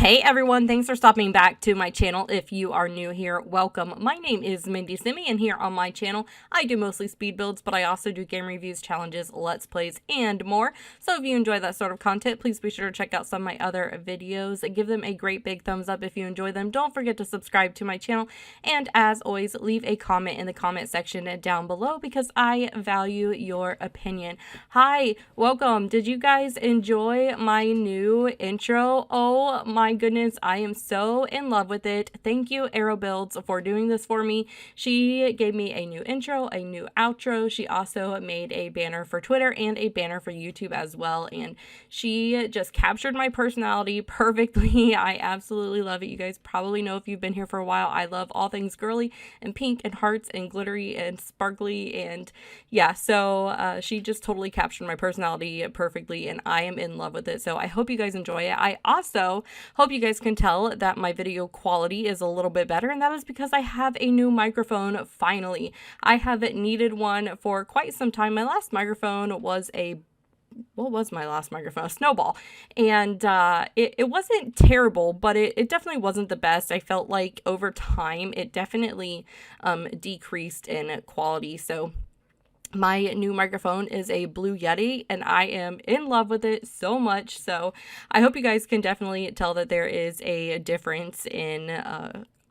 Hey everyone, thanks for stopping back to my channel. If you are new here, welcome. My name is Mindii Simii, and here on my channel, I do mostly speed builds, but I also do game reviews, challenges, let's plays, and more. So if you enjoy that sort of content, please be sure to check out some of my other videos. Give them a great big thumbs up if you enjoy them. Don't forget to subscribe to my channel, and as always, leave a comment in the comment section down below because I value your opinion. Hi, welcome. Did you guys enjoy my new intro? Oh my goodness, I am so in love with it. Thank you, Arrow Builds, for doing this for me. She gave me a new intro, a new outro. She also made a banner for Twitter and a banner for YouTube as well, and she just captured my personality perfectly. I absolutely love it. You guys probably know if you've been here for a while, I love all things girly and pink and hearts and glittery and sparkly, and yeah, so she just totally captured my personality perfectly, and I am in love with it. So I hope you guys enjoy it. I also hope you guys can tell that my video quality is a little bit better, and that is because I have a new microphone finally. I have needed one for quite some time. My last microphone was what was my last microphone? A Snowball. And it wasn't terrible, but it definitely wasn't the best. I felt like over time it definitely decreased in quality. So my new microphone is a Blue Yeti, and I am in love with it so much. So I hope you guys can definitely tell that there is a difference in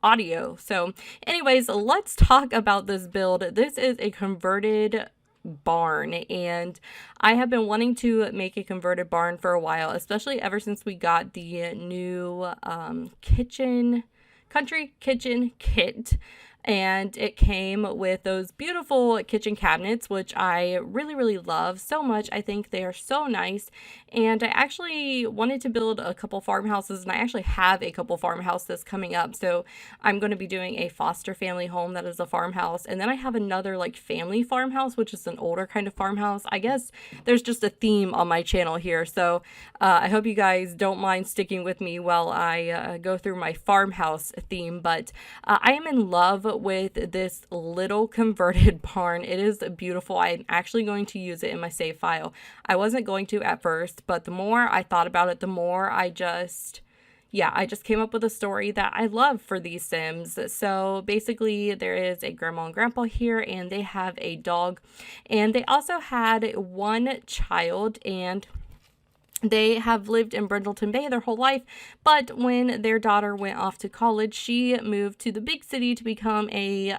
audio. So anyways, let's talk about this build. This is a converted barn, and I have been wanting to make a converted barn for a while, especially ever since we got the new country kitchen kit. And it came with those beautiful kitchen cabinets, which I really love so much. I think they are so nice. And I actually wanted to build a couple farmhouses, and I actually have a couple farmhouses coming up. So I'm going to be doing a foster family home that is a farmhouse. And then I have another like family farmhouse, which is an older kind of farmhouse. I guess there's just a theme on my channel here. So I hope you guys don't mind sticking with me while I go through my farmhouse theme. But I am in love with this little converted barn. It is beautiful. I'm actually going to use it in my save file. I wasn't going to at first, but the more I thought about it, the more I just came up with a story that I love for these Sims. So basically there is a grandma and grandpa here, and they have a dog, and they also had one child, and they have lived in Brindleton Bay their whole life, but when their daughter went off to college, she moved to the big city to become a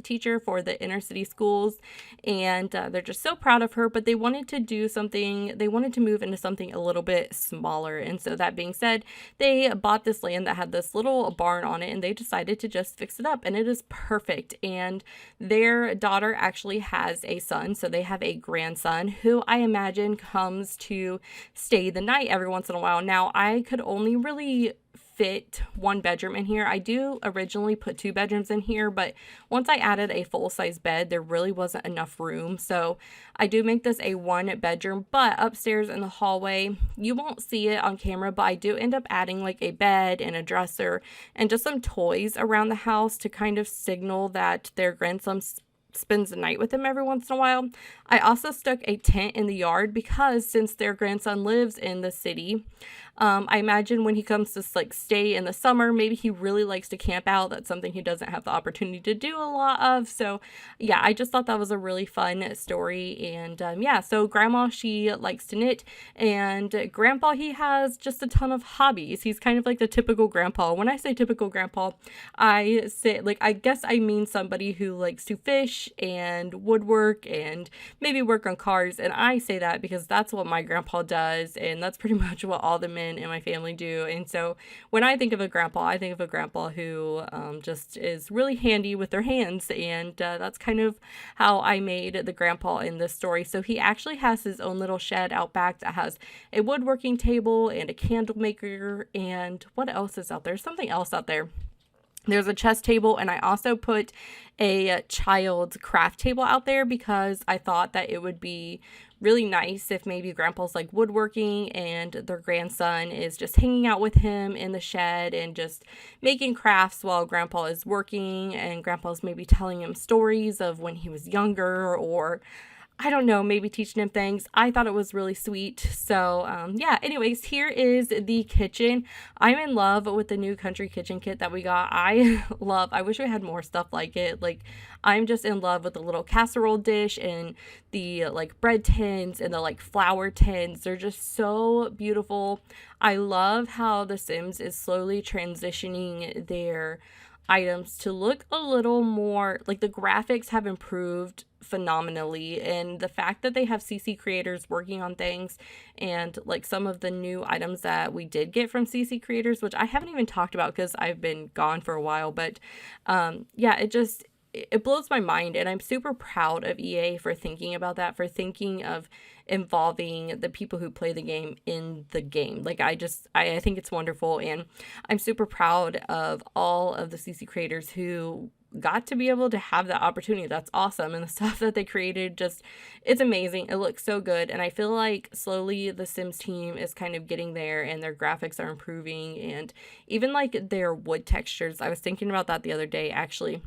teacher for the inner city schools, and they're just so proud of her, but they wanted to do something, they wanted to move into something a little bit smaller, and so that being said, they bought this land that had this little barn on it, and they decided to just fix it up, and it is perfect. And their daughter actually has a son, so they have a grandson who I imagine comes to stay the night every once in a while. Now, I could only really fit one bedroom in here. I do originally put 2 bedrooms in here, but once I added a full-size bed, there really wasn't enough room. So I do make this a 1 bedroom, but upstairs in the hallway, you won't see it on camera, but I do end up adding like a bed and a dresser and just some toys around the house to kind of signal that their grandson spends the night with them every once in a while. I also stuck a tent in the yard because since their grandson lives in the city, I imagine when he comes to like stay in the summer, maybe he really likes to camp out. That's something he doesn't have the opportunity to do a lot of. So yeah, I just thought that was a really fun story. And yeah, so grandma, she likes to knit, and grandpa, he has just a ton of hobbies. He's kind of like the typical grandpa. When I say typical grandpa, I say like, I guess I mean somebody who likes to fish and woodwork and maybe work on cars. And I say that because that's what my grandpa does, and that's pretty much what all the men in my family do. And so when I think of a grandpa, I think of a grandpa who just is really handy with their hands, and that's kind of how I made the grandpa in this story. So he actually has his own little shed out back that has a woodworking table and a candle maker, and what else is out there? Something else out there. There's a chess table, and I also put a child's craft table out there because I thought that it would be really nice if maybe grandpa's like woodworking and their grandson is just hanging out with him in the shed and just making crafts while grandpa is working, and grandpa's maybe telling him stories of when he was younger, or I don't know, maybe teaching him things. I thought it was really sweet. So, yeah, anyways, here is the kitchen. I'm in love with the new country kitchen kit that we got. I wish we had more stuff like it. Like, I'm just in love with the little casserole dish and the like bread tins and the like flour tins. They're just so beautiful. I love how The Sims is slowly transitioning their items to look a little more like the graphics have improved phenomenally, and the fact that they have CC creators working on things and like some of the new items that we did get from CC creators, which I haven't even talked about because I've been gone for a while, but yeah, it blows my mind, and I'm super proud of EA for thinking about that, for thinking of involving the people who play the game in the game. Like I think it's wonderful, and I'm super proud of all of the CC creators who got to be able to have that opportunity. That's awesome. And the stuff that they created, just it's amazing. It looks so good, and I feel like slowly the Sims team is kind of getting there, and their graphics are improving, and even like their wood textures. I was thinking about that the other day actually.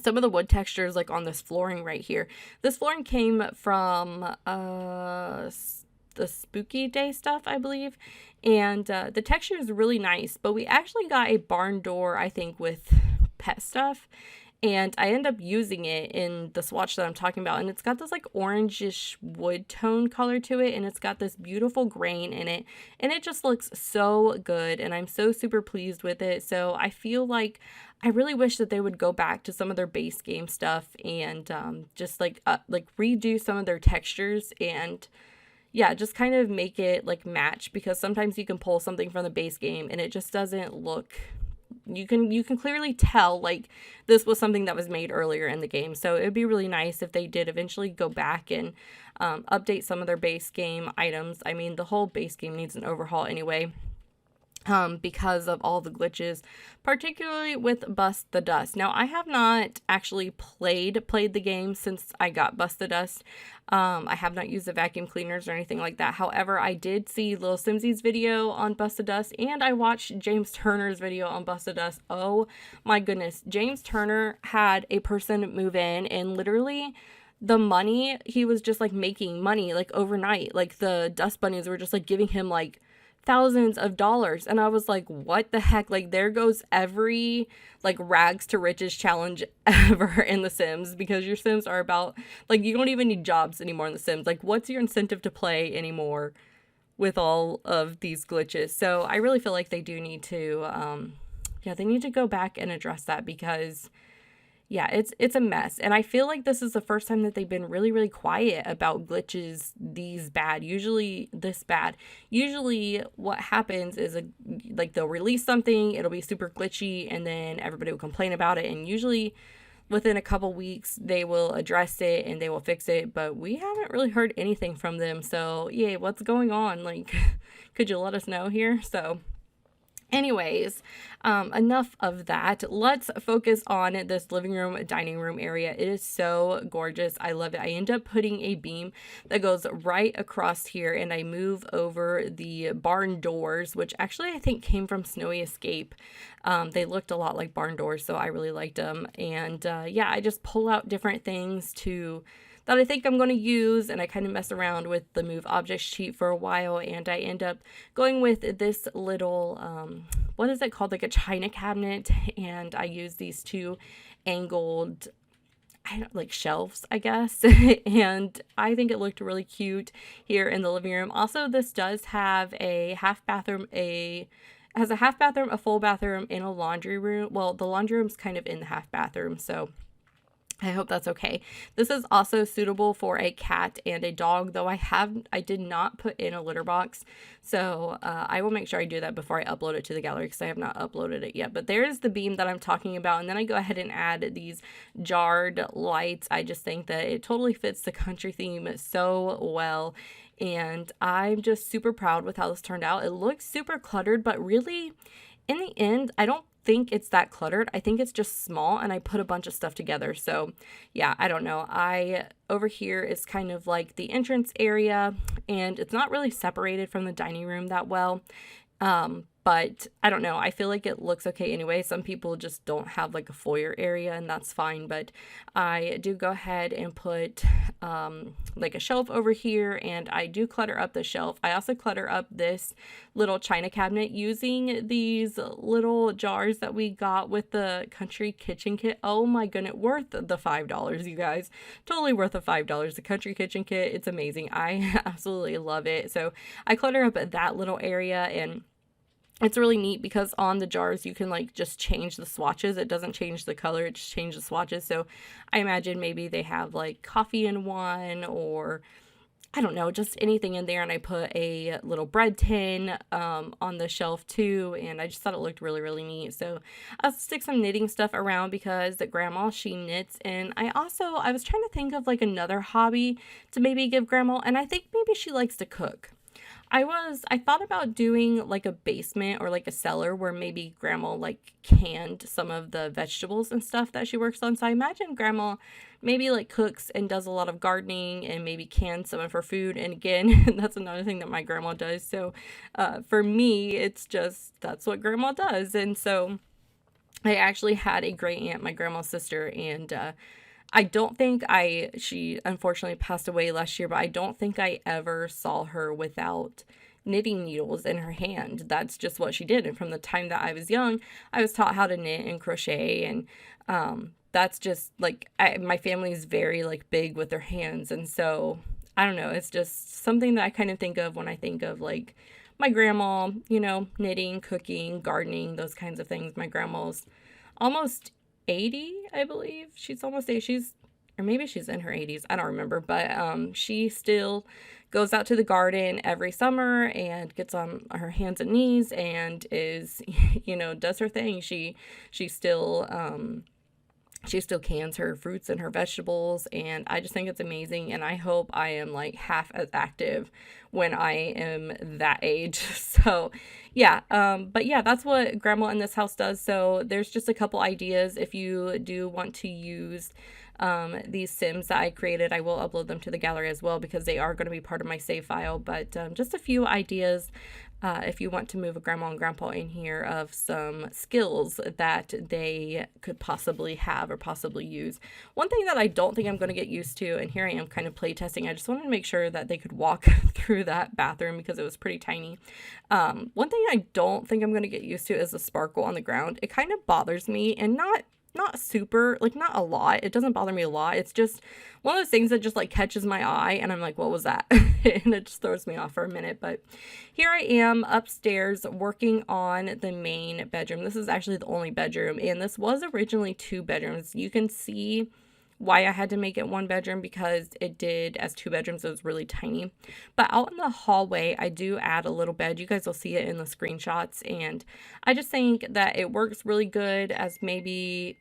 Some of the wood textures like on this flooring right here. This flooring came from the Spooky Day stuff, I believe. And the texture is really nice, but we actually got a barn door, I think, with pet stuff. And I end up using it in the swatch that I'm talking about. And it's got this like orangish wood tone color to it. And it's got this beautiful grain in it. And it just looks so good. And I'm so super pleased with it. So I feel like I really wish that they would go back to some of their base game stuff and just like redo some of their textures and yeah, just kind of make it like match, because sometimes you can pull something from the base game and it just doesn't look, you can clearly tell like this was something that was made earlier in the game. So it'd be really nice if they did eventually go back and update some of their base game items. I mean, the whole base game needs an overhaul anyway, because of all the glitches, particularly with Bust the Dust. Now, I have not actually played the game since I got Bust the Dust. I have not used the vacuum cleaners or anything like that. However, I did see Lil Simsy's video on Bust the Dust, and I watched James Turner's video on Bust the Dust. Oh my goodness. James Turner had a person move in, and literally the money, he was just like making money like overnight. Like the dust bunnies were just like giving him like thousands of dollars, and I was like, what the heck? Like, there goes every like rags to riches challenge ever in The Sims, because your Sims are about like, you don't even need jobs anymore in The Sims. Like, what's your incentive to play anymore with all of these glitches? So I really feel like they do need to yeah, they need to go back and address that, because yeah, it's a mess. And I feel like this is the first time that they've been really, really quiet about glitches this bad. Usually what happens is like they'll release something, it'll be super glitchy, and then everybody will complain about it. And usually within a couple weeks they will address it and they will fix it. But we haven't really heard anything from them. So yeah, what's going on? Like, could you let us know here? So anyways, enough of that. Let's focus on this living room, dining room area. It is so gorgeous. I love it. I end up putting a beam that goes right across here, and I move over the barn doors, which actually I think came from Snowy Escape. They looked a lot like barn doors, so I really liked them. And yeah, I just pull out different things that I think I'm going to use, and I kind of mess around with the Move Objects sheet for a while, and I end up going with this little, what is it called, like a china cabinet, and I use these two angled, like shelves, I guess, and I think it looked really cute here in the living room. Also, this does have a half bathroom, has a half bathroom, a full bathroom, and a laundry room. Well, the laundry room's kind of in the half bathroom, so I hope that's okay. This is also suitable for a cat and a dog, though I did not put in a litter box. So I will make sure I do that before I upload it to the gallery, because I have not uploaded it yet. But there's the beam that I'm talking about. And then I go ahead and add these jarred lights. I just think that it totally fits the country theme so well. And I'm just super proud with how this turned out. It looks super cluttered, but really, in the end, I don't think it's that cluttered. I think it's just small, and I put a bunch of stuff together. So yeah, I don't know. Over here is kind of like the entrance area, and it's not really separated from the dining room that well. But but I don't know. I feel like it looks okay anyway. Some people just don't have like a foyer area, and that's fine. But I do go ahead and put like a shelf over here, and I do clutter up the shelf. I also clutter up this little china cabinet using these little jars that we got with the country kitchen kit. Oh my goodness, worth the $5, you guys. Totally worth the $5. The country kitchen kit, it's amazing. I absolutely love it. So I clutter up that little area, and it's really neat because on the jars you can like just change the swatches. It doesn't change the color, it just changes the swatches. So I imagine maybe they have like coffee in one, or I don't know, just anything in there. And I put a little bread tin on the shelf too, and I just thought it looked really, really neat. So I'll stick some knitting stuff around because the grandma, she knits. And I was trying to think of like another hobby to maybe give grandma, and I think maybe she likes to cook. I thought about doing like a basement or like a cellar where maybe grandma like canned some of the vegetables and stuff that she works on. So I imagine grandma maybe like cooks and does a lot of gardening and maybe cans some of her food. And again, that's another thing that my grandma does. So for me, it's just that's what grandma does. And so I actually had a great aunt, my grandma's sister, and I don't think she unfortunately passed away last year, but I don't think I ever saw her without knitting needles in her hand. That's just what she did. And from the time that I was young, I was taught how to knit and crochet. And that's just like, my family is very like big with their hands. And so I don't know, it's just something that I kind of think of when I think of like my grandma, knitting, cooking, gardening, those kinds of things. My grandma's almost 80, I believe. She's almost 80. Or maybe she's in her 80s. I don't remember. But she still goes out to the garden every summer and gets on her hands and knees and is, does her thing. She still cans her fruits and her vegetables, and I just think it's amazing, and I hope I am like half as active when I am that age. So yeah, but yeah, that's what grandma in this house does. So there's just a couple ideas. If you do want to use these Sims that I created, I will upload them to the gallery as well because they are going to be part of my save file. But just a few ideas if you want to move a grandma and grandpa in here of some skills that they could possibly have or possibly use. One thing that I don't think I'm going to get used to, and here I am kind of play testing, I just wanted to make sure that they could walk through that bathroom because it was pretty tiny. One thing I don't think I'm going to get used to is the sparkle on the ground. It kind of bothers me, and not super, like not a lot. It doesn't bother me a lot. It's just one of those things that just like catches my eye and I'm like, what was that? And it just throws me off for a minute. But here I am upstairs working on the main bedroom. This is actually the only bedroom, and this was originally 2 bedrooms. You can see why I had to make it 1 bedroom because it did as 2 bedrooms. It was really tiny. But out in the hallway, I do add a little bed. You guys will see it in the screenshots. And I just think that it works really good as maybe,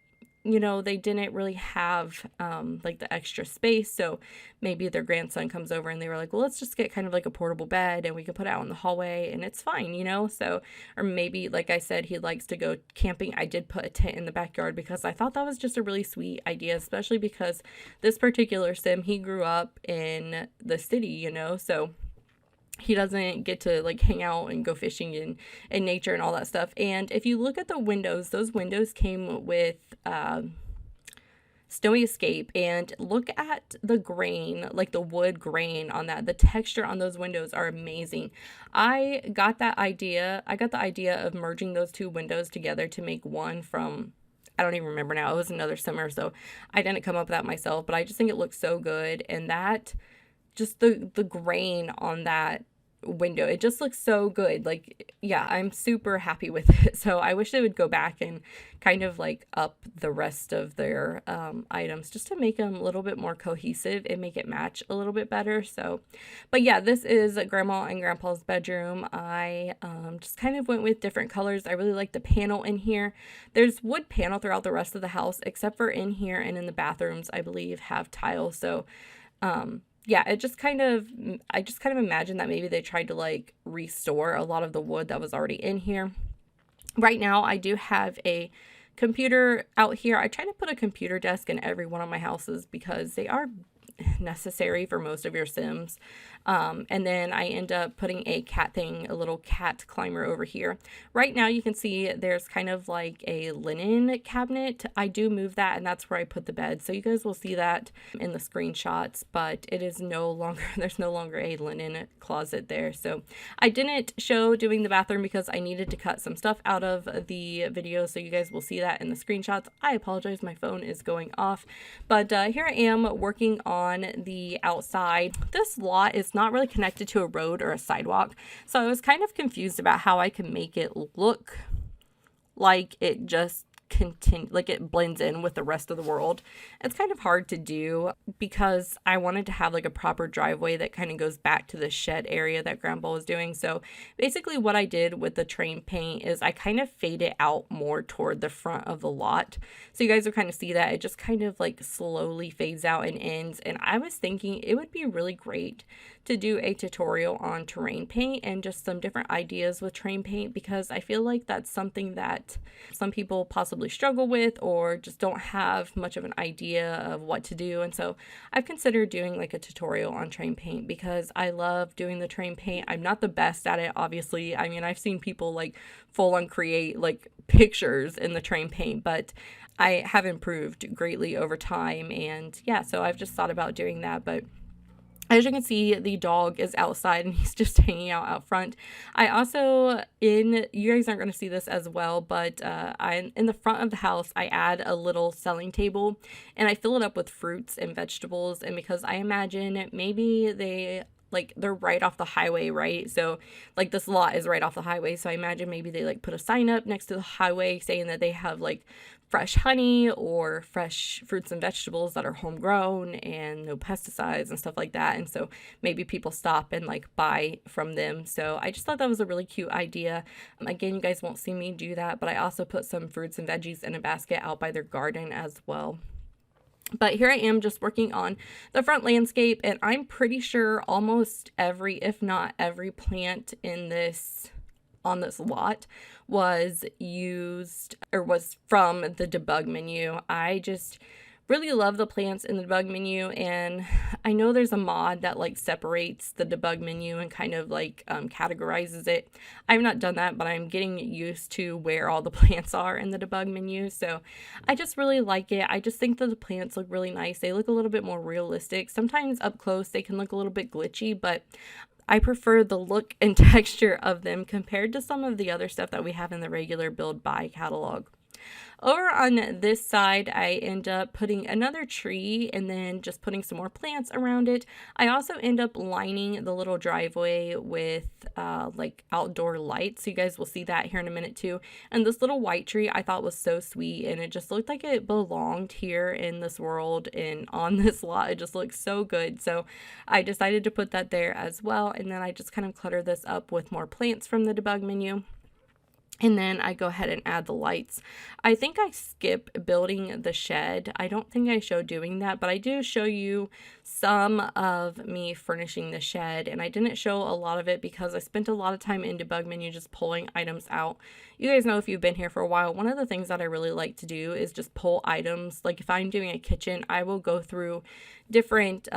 they didn't really have like the extra space. So maybe their grandson comes over and they were like, well, let's just get kind of like a portable bed and we can put it out in the hallway and it's fine, So, or maybe, like I said, he likes to go camping. I did put a tent in the backyard because I thought that was just a really sweet idea, especially because this particular Sim, he grew up in the city, so he doesn't get to like hang out and go fishing in nature and all that stuff. And if you look at the windows, those windows came with Snowy Escape, and look at the grain, like the wood grain on that. The texture on those windows are amazing. I got the idea of merging those 2 windows together to make one from, I don't even remember now. It was another summer, so I didn't come up with that myself, but I just think it looks so good. And that, just the grain on that window, it just looks so good. Like, yeah, I'm super happy with it. So I wish they would go back and kind of like up the rest of their items just to make them a little bit more cohesive and make it match a little bit better. So, but yeah, this is grandma and grandpa's bedroom. I just kind of went with different colors. I really like the panel in here. There's wood panel throughout the rest of the house, except for in here and in the bathrooms, I believe, have tile. So yeah, I just kind of imagine that maybe they tried to like restore a lot of the wood that was already in here. Right now, I do have a computer out here. I try to put a computer desk in every one of my houses because they are necessary for most of your Sims. And then I end up putting a cat thing, a little cat climber over here. Right now you can see there's kind of like a linen cabinet. I do move that, and that's where I put the bed. So you guys will see that in the screenshots, but it is no longer, there's no longer a linen closet there. So I didn't show doing the bathroom because I needed to cut some stuff out of the video. So you guys will see that in the screenshots. I apologize, my phone is going off. But here I am working on the outside. This lot is not really connected to a road or a sidewalk, so I was kind of confused about how I can make it look like it just like it blends in with the rest of the world. It's kind of hard to do because I wanted to have like a proper driveway that kind of goes back to the shed area that Grandpa was doing. So basically what I did with the train paint is I kind of fade it out more toward the front of the lot. So you guys will kind of see that it just kind of like slowly fades out and ends. And I was thinking it would be really great to do a tutorial on terrain paint and just some different ideas with terrain paint, because I feel like that's something that some people possibly struggle with or just don't have much of an idea of what to do. And so I've considered doing like a tutorial on terrain paint because I love doing the terrain paint. I'm not the best at it, obviously. I mean, I've seen people like full on create like pictures in the terrain paint, but I have improved greatly over time. And yeah, so I've just thought about doing that. But as you can see, the dog is outside and he's just hanging out front. I also, you guys aren't going to see this as well, but in the front of the house, I add a little selling table and I fill it up with fruits and vegetables. And because I imagine maybe they're right off the highway, right? So like this lot is right off the highway. So I imagine maybe they like put a sign up next to the highway saying that they have like fresh honey or fresh fruits and vegetables that are homegrown and no pesticides and stuff like that. And so maybe people stop and like buy from them. So I just thought that was a really cute idea. Again, you guys won't see me do that, but I also put some fruits and veggies in a basket out by their garden as well. But here I am just working on the front landscape, and I'm pretty sure almost every, if not every plant on this lot was used or was from the debug menu. I just really love the plants in the debug menu, and I know there's a mod that like separates the debug menu and kind of like categorizes it. I've not done that, but I'm getting used to where all the plants are in the debug menu, so I just really like it. I just think that the plants look really nice. They look a little bit more realistic. Sometimes up close they can look a little bit glitchy, but I prefer the look and texture of them compared to some of the other stuff that we have in the regular build buy catalog. Over on this side, I end up putting another tree and then just putting some more plants around it. I also end up lining the little driveway with like outdoor lights. So you guys will see that here in a minute too. And this little white tree I thought was so sweet, and it just looked like it belonged here in this world and on this lot. It just looks so good. So I decided to put that there as well. And then I just kind of clutter this up with more plants from the debug menu. And then I go ahead and add the lights. I think I skip building the shed. I don't think I show doing that, but I do show you some of me furnishing the shed. And I didn't show a lot of it because I spent a lot of time in debug menu just pulling items out. You guys know, if you've been here for a while, one of the things that I really like to do is just pull items. Like if I'm doing a kitchen, I will go through different,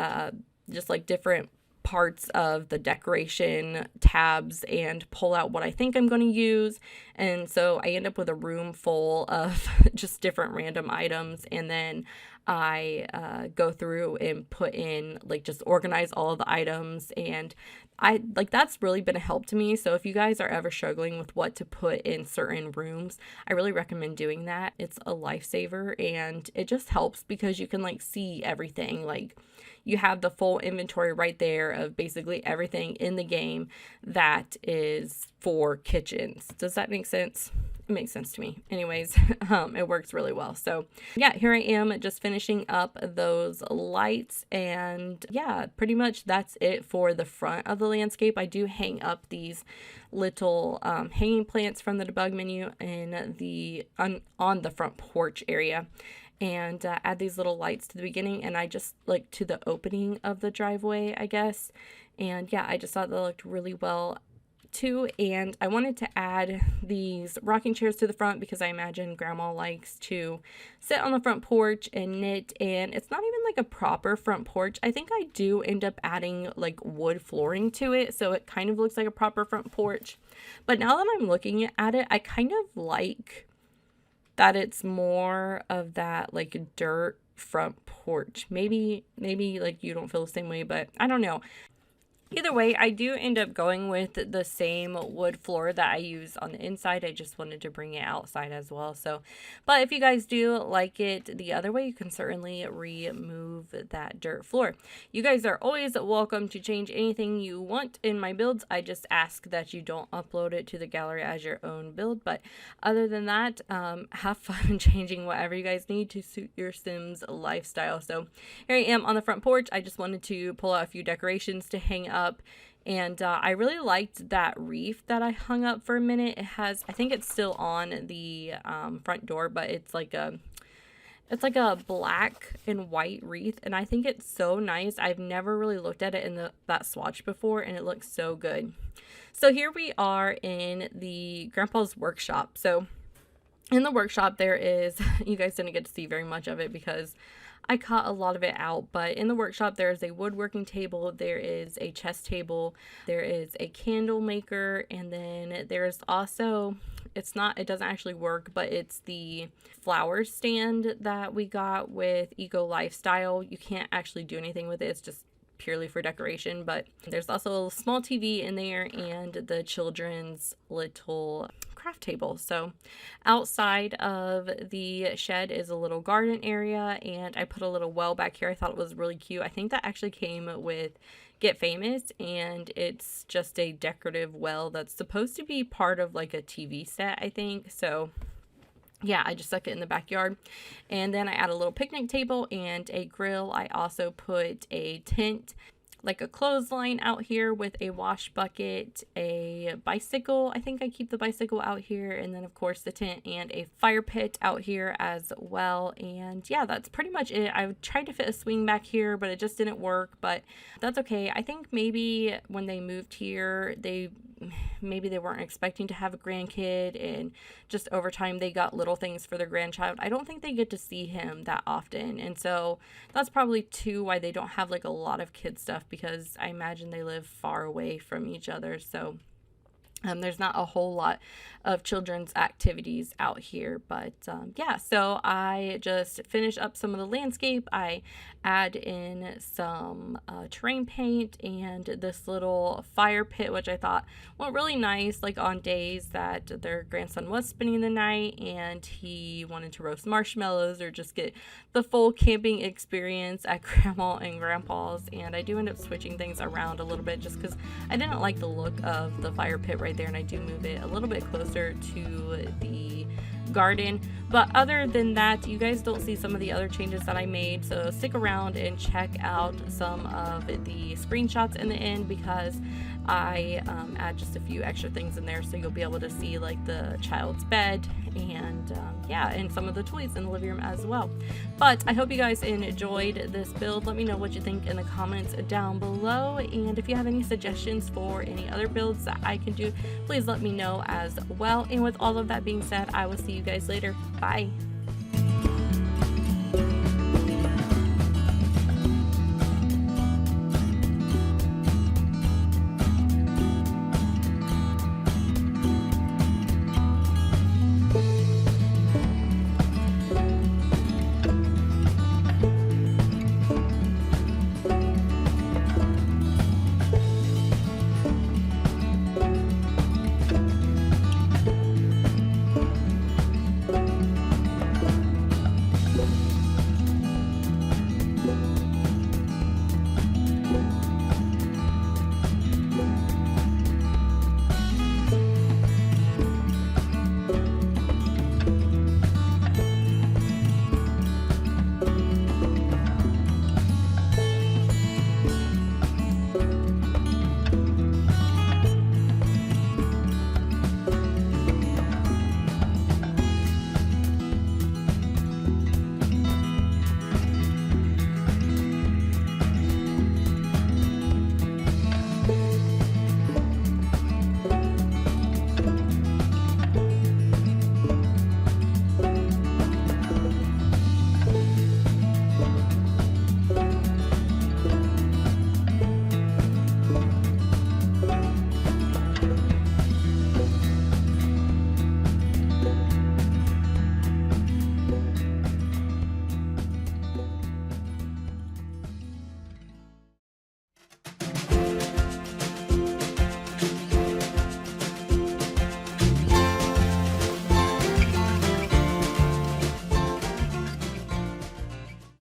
different parts of the decoration tabs and pull out what I think I'm going to use. And so I end up with a room full of just different random items, and then I go through and put in just organize all of the items, and that's really been a help to me. So if you guys are ever struggling with what to put in certain rooms, I really recommend doing that. It's a lifesaver, and it just helps because you can see everything. You have the full inventory right there of basically everything in the game that is for kitchens. Does that make sense? It makes sense to me. Anyways, it works really well. So yeah, here I am just finishing up those lights, and yeah, pretty much that's it for the front of the landscape. I do hang up these little hanging plants from the debug menu in on the front porch area, and add these little lights to the beginning, and I just to the opening of the driveway, I guess. And yeah, I just thought that looked really well too, and I wanted to add these rocking chairs to the front because I imagine grandma likes to sit on the front porch and knit, and it's not even like a proper front porch. I think I do end up adding like wood flooring to it, so it kind of looks like a proper front porch. But now that I'm looking at it, I kind of like that it's more of that like dirt front porch. Maybe like you don't feel the same way, but I don't know. Either way, I do end up going with the same wood floor that I use on the inside. I just wanted to bring it outside as well. So, but if you guys do like it the other way, you can certainly remove that dirt floor. You guys are always welcome to change anything you want in my builds. I just ask that you don't upload it to the gallery as your own build. But other than that, have fun changing whatever you guys need to suit your Sims lifestyle. So here I am on the front porch. I just wanted to pull out a few decorations to hang up. And I really liked that wreath that I hung up for a minute. It has, I think it's still on the front door, but it's like a black and white wreath, and I think it's so nice. I've never really looked at it in that swatch before, and it looks so good. So here we are in the grandpa's workshop. So in the workshop there is, you guys didn't get to see very much of it because I cut a lot of it out, but in the workshop there is a woodworking table, there is a chess table, there is a candle maker, and then there's also, it doesn't actually work, but it's the flower stand that we got with Eco Lifestyle. You can't actually do anything with it, it's just purely for decoration. But there's also a small TV in there and the children's little craft table. So outside of the shed is a little garden area, and I put a little well back here. I thought it was really cute. I think that actually came with Get Famous, and it's just a decorative well that's supposed to be part of like a TV set, I think. So yeah, I just stuck it in the backyard. And then I add a little picnic table and a grill. I also put a tent, like a clothesline out here with a wash bucket, a bicycle. I think I keep the bicycle out here, and then of course the tent and a fire pit out here as well. And yeah, that's pretty much it. I tried to fit a swing back here, but it just didn't work, but that's okay. I think maybe when they moved here, maybe they weren't expecting to have a grandkid, and just over time they got little things for their grandchild. I don't think they get to see him that often, and so that's probably too why they don't have like a lot of kid stuff, because I imagine they live far away from each other. So there's not a whole lot of children's activities out here, but yeah, so I just finish up some of the landscape. I add in some terrain paint and this little fire pit, which I thought went really nice, like on days that their grandson was spending the night and he wanted to roast marshmallows or just get the full camping experience at grandma and grandpa's. And I do end up switching things around a little bit just because I didn't like the look of the fire pit right there, and I do move it a little bit closer to the garden. But other than that, you guys don't see some of the other changes that I made, so stick around and check out some of the screenshots in the end, because I add just a few extra things in there, so you'll be able to see like the child's bed and yeah, and some of the toys in the living room as well. But I hope you guys enjoyed this build. Let me know what you think in the comments down below, and if you have any suggestions for any other builds that I can do, please let me know as well. And with all of that being said, I will see you guys later. Bye.